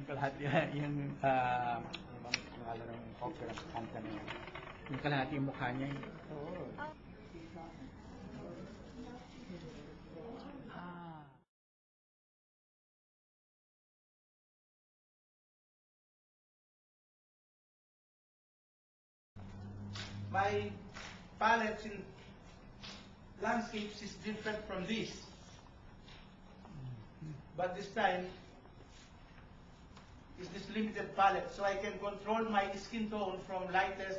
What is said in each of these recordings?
Kalahati yung pangalan ng opera company. Yung kalahati yung mukha niya. My palette in landscapes is different from this. But this time, is this limited palette, so I can control my skin tone from lightest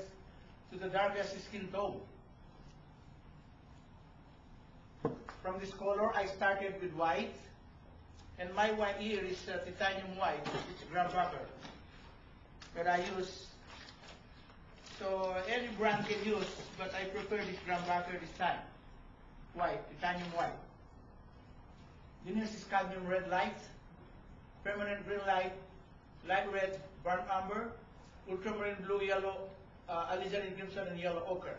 to the darkest skin tone. From this color, I started with white, and my white here is titanium white. It's grandpacker that I use. So any brand can use, but I prefer this grandpacker this time. White, titanium white. Then this is cadmium red light, permanent green light, light red, burnt umber, ultramarine blue, yellow, alizarin crimson, and yellow ochre.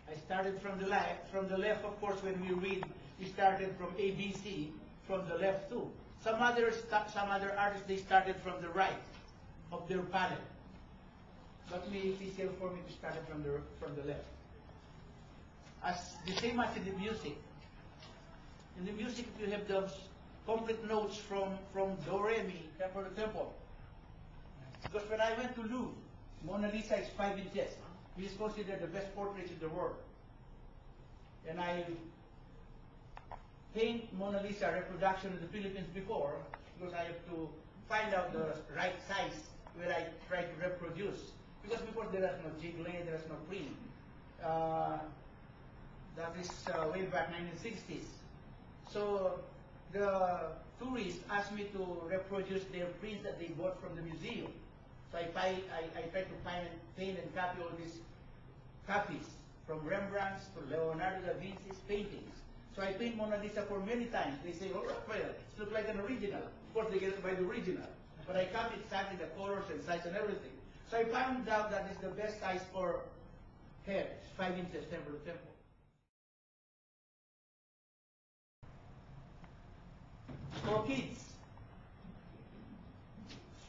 I started from the left, of course. When we read, we started from A, B, C, from the left too. Some other artists, they started from the right of their palette. But me, it's easier for me to start from the left. As the same as in the music. In the music, you have those complete notes from do, re, mi, tempo to tempo. Because when I went to Louvre, Mona Lisa is 5 inches. It is considered the best portrait in the world. And I paint Mona Lisa reproduction in the Philippines before, because I have to find out the right size where I try to reproduce. Because before there is no jiggling, there is no print. That is way back 1960s. So the tourists asked me to reproduce their prints that they bought from the museum. So I try to paint and copy all these copies from Rembrandt's to Leonardo da Vinci's paintings. So I paint Mona Lisa for many times. They say, "Oh, Rafael, it looks like an original." Of course, they get it by the original. But I copy exactly the colors and size and everything. So I found out that it's the best size for hair, 5 inches, tempo to tempo. For kids,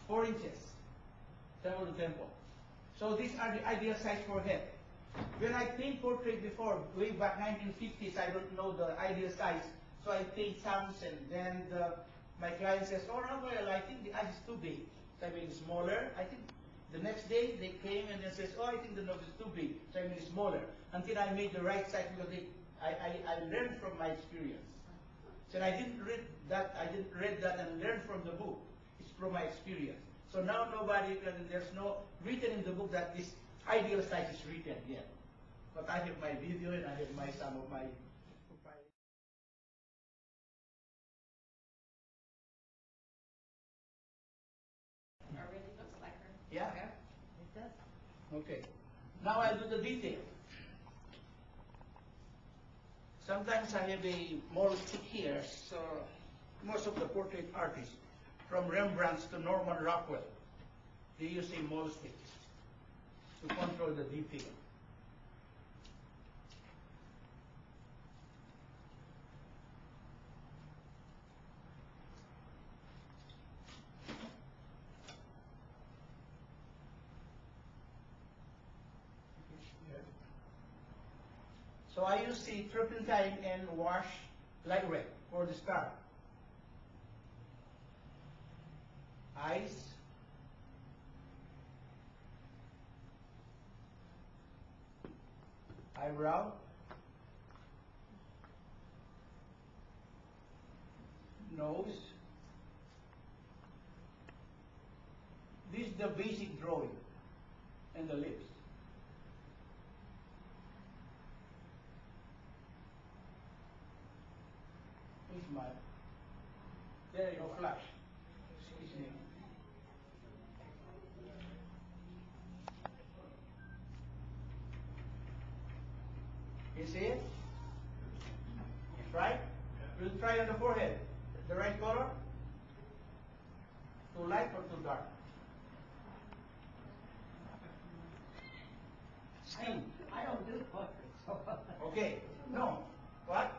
4 inches, tempo to tempo. So these are the ideal size for head. When I paint portrait before, way back 1950s, I don't know the ideal size. So I paint some, and then my client says, "Oh, Rafael, I think the eyes is too big." So I made it smaller. I think the next day they came and they says, "Oh, I think the nose is too big." So I made it smaller until I made the right size, because I learned from my experience. So I didn't read that and learn from the book. It's from my experience. So now there's no written in the book that this ideal size is written yet. But I have my video and I have some of my. Already looks like her. Yeah. It does. Okay. Now I'll do the detail. Sometimes I have a more stick here, so most of the portrait artists, from Rembrandt's to Norman Rockwell, they use a mole stick to control the detail. So I use the turpentine and wash light red for the start. Eyes. Eyebrow. Nose. This is the basic drawing. And the lips. Smile. There you go, flash. Excuse me. you see it? Right? We'll try on the forehead. The right color? Too light or too dark? Skin. I don't do portraits. Okay. No. What?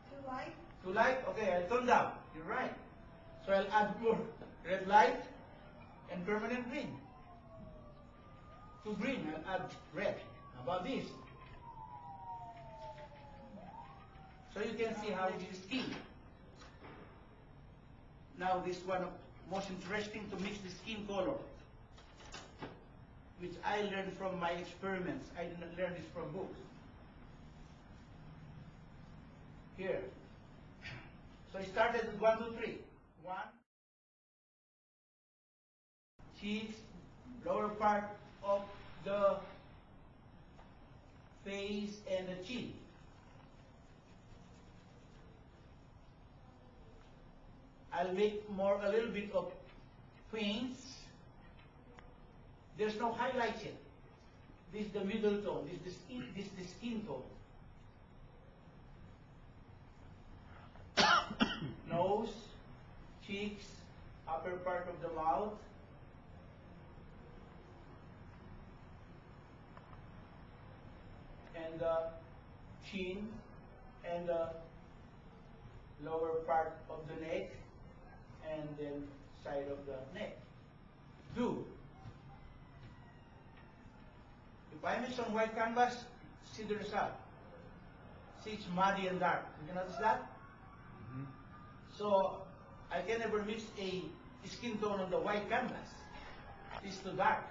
Too light? Too light? Okay, I'll tone down. You're right. So I'll add more red light and permanent green. To green, I'll add red. How about this? So you can see how this is skin. Now this one most interesting to mix the skin color, which I learned from my experiments. I did not learn this from books. Here. So I started with 1, 2, 3. 1. Cheeks, lower part of the face and the chin. I'll make a little bit of faints. There's no highlights yet. This is the middle tone. This is the skin tone. Nose, cheeks, upper part of the mouth. And the chin and the lower part of the neck and then side of the neck. Do. If I mix on white canvas, see the result. See, it's muddy and dark. Did you notice that? Mhm. So I can never mix a skin tone on the white canvas. It's too dark.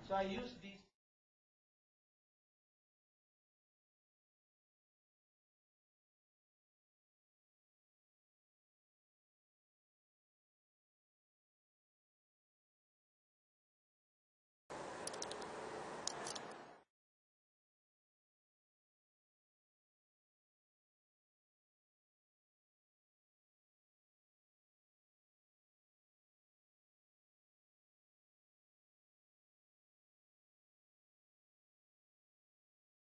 So I use this.